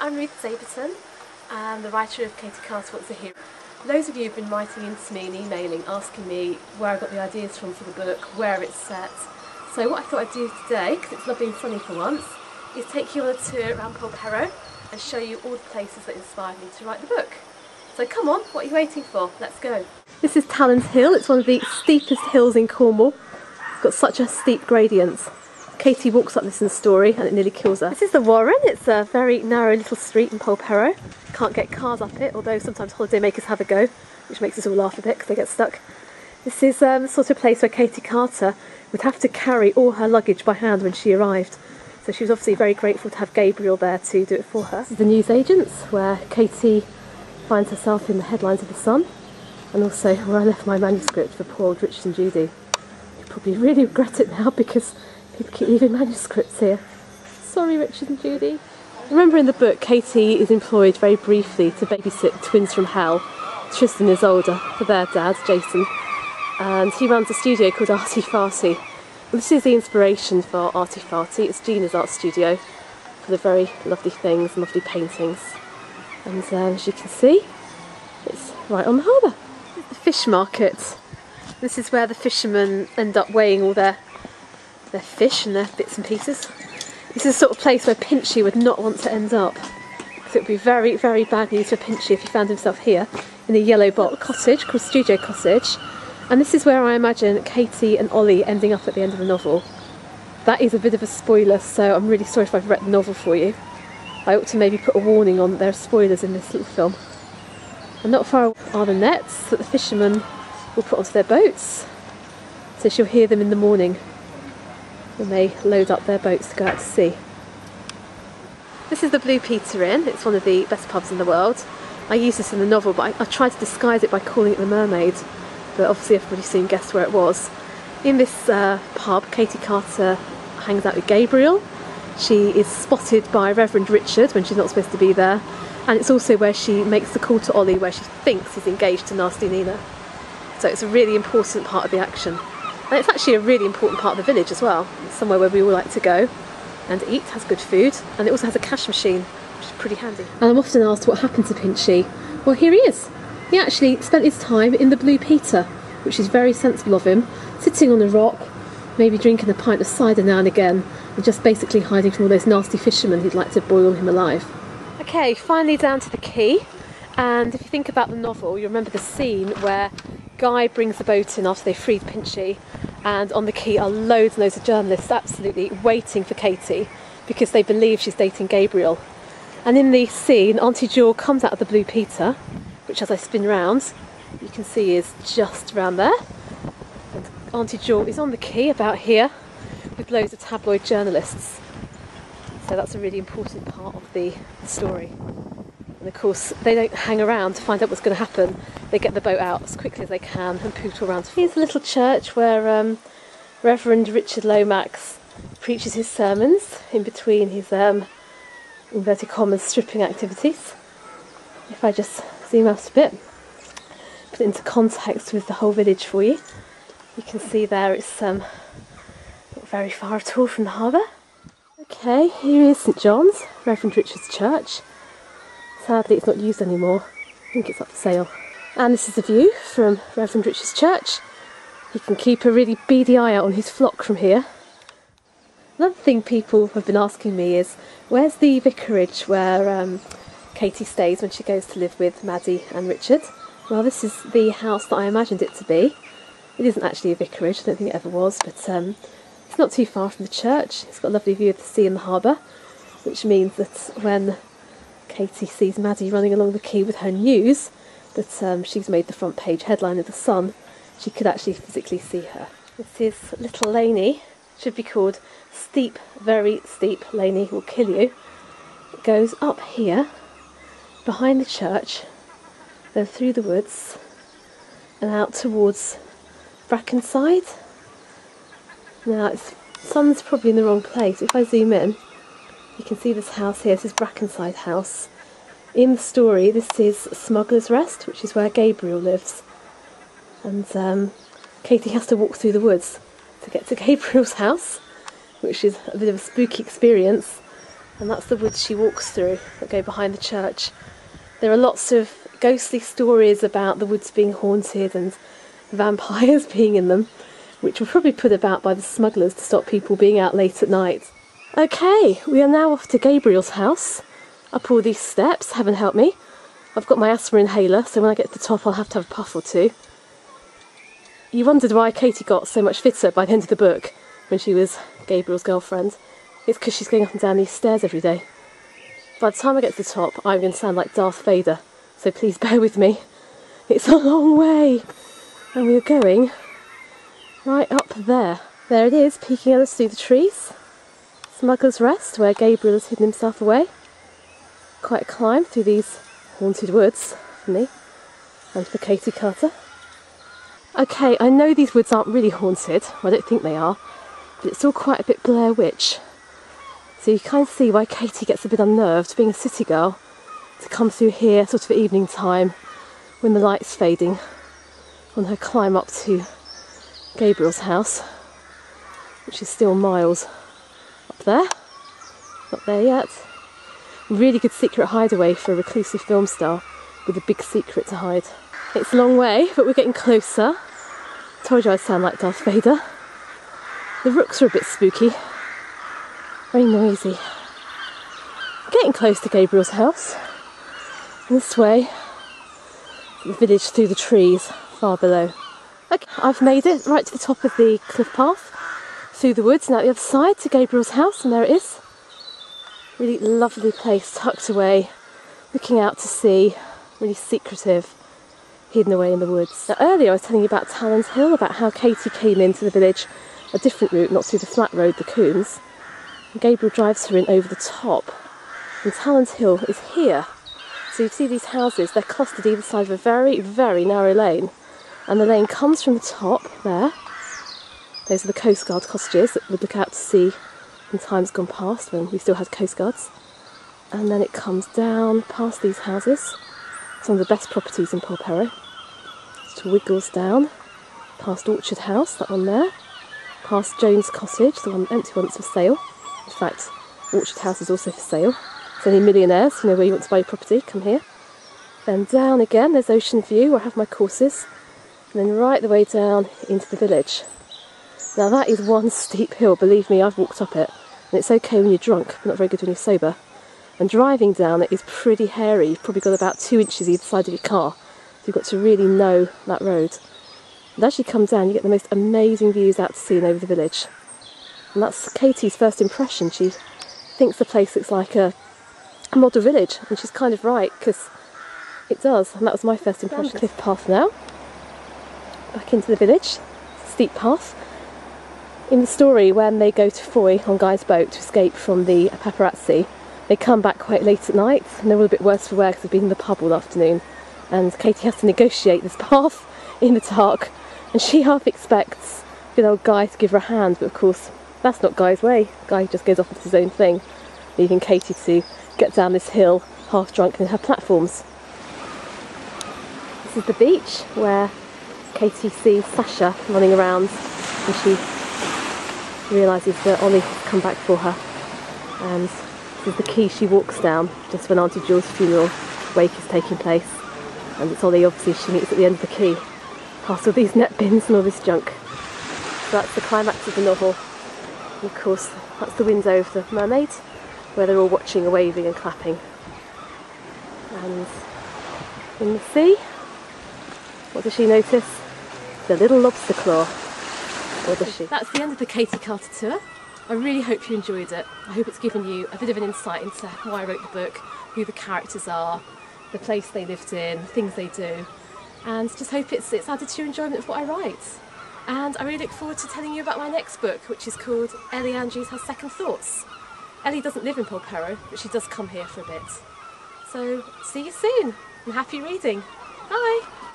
I'm Ruth Zaberton, and the writer of Katy Carter Wants a Hero. Loads of you have been writing into me and emailing asking me where I got the ideas from for the book, where it's set. So what I thought I'd do today, because it's lovely and sunny for once, is take you on a tour around Polperro and show you all the places that inspired me to write the book. So come on, what are you waiting for? Let's go. This is Talon's Hill. It's one of the steepest hills in Cornwall. It's got such a steep gradient. Katy walks up this in the story and it nearly kills her. This is the Warren. It's a very narrow little street in Polperro. Can't get cars up it, although sometimes holidaymakers have a go, which makes us all laugh a bit because they get stuck. This is the sort of place where Katy Carter would have to carry all her luggage by hand when she arrived. So she was obviously very grateful to have Gabriel there to do it for her. This is the newsagents, where Katy finds herself in the headlines of The Sun, and also where I left my manuscript for poor old Richard and Judy. You probably really regret it now because people keep leaving manuscripts here. Sorry, Richard and Judy. Remember in the book, Katy is employed very briefly to babysit twins from hell. Tristan is older for their dad, Jason, and he runs a studio called Arty Farty. This is the inspiration for Arty Farty. It's Gina's art studio for the very lovely things, lovely paintings. And as you can see, it's right on the harbour. The fish market. This is where the fishermen end up weighing all their fish and their bits and pieces. This is the sort of place where Pinchy would not want to end up, because it would be very, very bad news for Pinchy if he found himself here in a yellow box cottage called Studio Cottage. And this is where I imagine Katy and Ollie ending up at the end of the novel. That is a bit of a spoiler, so I'm really sorry if I've read the novel for you. I ought to maybe put a warning on that there are spoilers in this little film. And not far away are the nets that the fishermen will put onto their boats, so she'll hear them in the morning when they load up their boats to go out to sea. This is the Blue Peter Inn. It's one of the best pubs in the world. I use this in the novel, but I tried to disguise it by calling it the Mermaid, but obviously everybody soon guessed where it was. In this pub, Katy Carter hangs out with Gabriel. She is spotted by Reverend Richard when she's not supposed to be there, and it's also where she makes the call to Ollie where she thinks he's engaged to Nasty Nina. So it's a really important part of the action. And it's actually a really important part of the village as well. It's somewhere where we all like to go and eat, has good food, and it also has a cash machine, which is pretty handy. And I'm often asked what happened to Pinchy. Well, here he is. He actually spent his time in the Blue Peter, which is very sensible of him, sitting on a rock, maybe drinking a pint of cider now and again, and just basically hiding from all those nasty fishermen who'd like to boil him alive. Okay, finally down to the quay, and if you think about the novel, you remember the scene where Guy brings the boat in after they freed Pinchy, and on the quay are loads and loads of journalists absolutely waiting for Katy because they believe she's dating Gabriel. And in the scene, Auntie Jewel comes out of the Blue Peter, which as I spin round, you can see is just around there. And Auntie Jewel is on the quay about here with loads of tabloid journalists. So that's a really important part of the story. And of course, they don't hang around to find out what's going to happen. They get the boat out as quickly as they can and pootle around. Here's a little church where Reverend Richard Lomax preaches his sermons in between his inverted commas stripping activities. If I just zoom out a bit, put it into context with the whole village for you, you can see there it's not very far at all from the harbour. Okay, here is St John's, Reverend Richard's church. Sadly it's not used anymore, I think it's up for sale. And this is the view from Reverend Richard's church. You can keep a really beady eye out on his flock from here. Another thing people have been asking me is, where's the vicarage where Katy stays when she goes to live with Maddy and Richard? Well, this is the house that I imagined it to be. It isn't actually a vicarage, I don't think it ever was, but it's not too far from the church. It's got a lovely view of the sea and the harbour, which means that when Katy sees Maddy running along the quay with her news that she's made the front page headline of The Sun, she could actually physically see her. This is Little Laney. Should be called Steep, Very Steep Laney Will Kill You. It goes up here, behind the church, then through the woods, and out towards Brackenside. Now, the sun's probably in the wrong place. If I zoom in, you can see this house here. This is Brackenside House. In the story, this is SMUGGLER'S REST, which is where Gabriel lives. And Katy has to walk through the woods to get to Gabriel's house, which is a bit of a spooky experience. and that's the woods she walks through that go behind the church. There are lots of ghostly stories about the woods being haunted and vampires being in them, which were probably put about by the smugglers to stop people being out late at night. Okay, we are now off to Gabriel's house. Up all these steps, heaven help me. I've got my asthma inhaler, so when I get to the top I'll have to have a puff or two. You wondered why Katy got so much fitter by the end of the book when she was Gabriel's girlfriend. It's because she's going up and down these stairs every day. By the time I get to the top, I'm going to sound like Darth Vader, so please bear with me. It's a long way, and we're going right up there. There it is, peeking at us through the trees. SMUGGLER'S REST, where Gabriel has hidden himself away. Quite a climb through these haunted woods for me and for Katy Carter. Okay, I know these woods aren't really haunted, I don't think they are, but it's all quite a bit Blair Witch. So you kind of see why Katy gets a bit unnerved, being a city girl, to come through here sort of at evening time when the light's fading on her climb up to Gabriel's house, which is still miles up there. Not there yet. Really good secret hideaway for a reclusive film star with a big secret to hide. It's a long way, but we're getting closer. Told you I'd sound like Darth Vader. The rooks are a bit spooky. Very noisy. Getting close to Gabriel's house. And this way, the village through the trees far below. Okay, I've made it right to the top of the cliff path, through the woods and out the other side to Gabriel's house, and there it is. Really lovely place, tucked away, looking out to sea, really secretive, hidden away in the woods. Now, earlier I was telling you about Talon's Hill, about how Katy came into the village a different route, not through the flat road, the Coombe. Gabriel drives her in over the top, and Talon's Hill is here. So you see these houses, they're clustered either side of a very, very narrow lane, and the lane comes from the top there. Those are the Coast Guard cottages that would look out to sea in times gone past when we still had Coast Guards. And then it comes down past these houses, some of the best properties in Polperro. It wiggles down past Orchard House, that one there, past Jones Cottage, the one empty one that's for sale. In fact, Orchard House is also for sale. It's only millionaires who know where you want to buy your property, come here. Then down again, there's Ocean View where I have my courses, and then right the way down into the village. Now that is one steep hill, believe me, I've walked up it, and it's okay when you're drunk, but not very good when you're sober. And driving down it is pretty hairy. You've probably got about 2 inches either side of your car, so you've got to really know that road. And as you come down, you get the most amazing views out to sea and over the village. And that's Katy's first impression. She thinks the place looks like a model village, and she's kind of right, because it does, and that was my first impression. Down the cliff path now, back into the village, steep path. In the story, when they go to Foy on Guy's boat to escape from the paparazzi, they come back quite late at night, and they're all a bit worse for wear because they've been in the pub all afternoon, and Katy has to negotiate this path in the dark, and she half expects good old Guy to give her a hand, but of course that's not Guy's way. Guy just goes off and does his own thing, leaving Katy to get down this hill half drunk in her platforms. This is the beach where Katy sees Sasha running around, and she realises that Ollie has come back for her, and this is the quay she walks down just when Auntie Jill's funeral wake is taking place, and it's Ollie obviously she meets at the end of the quay, past all these net bins and all this junk. So that's the climax of the novel, and of course that's the window of the Mermaid, where they're all watching and waving and clapping. And in the sea, what does she notice? The little lobster claw. Or does she? That's the end of the Katy Carter tour. I really hope you enjoyed it. I hope it's given you a bit of an insight into why I wrote the book, who the characters are, the place they lived in, things they do, and just hope it's added to your enjoyment of what I write. And I really look forward to telling you about my next book, which is called Ellie Andrews Has Second Thoughts. Ellie doesn't live in Polperro, but she does come here for a bit. So see you soon, and happy reading. Bye!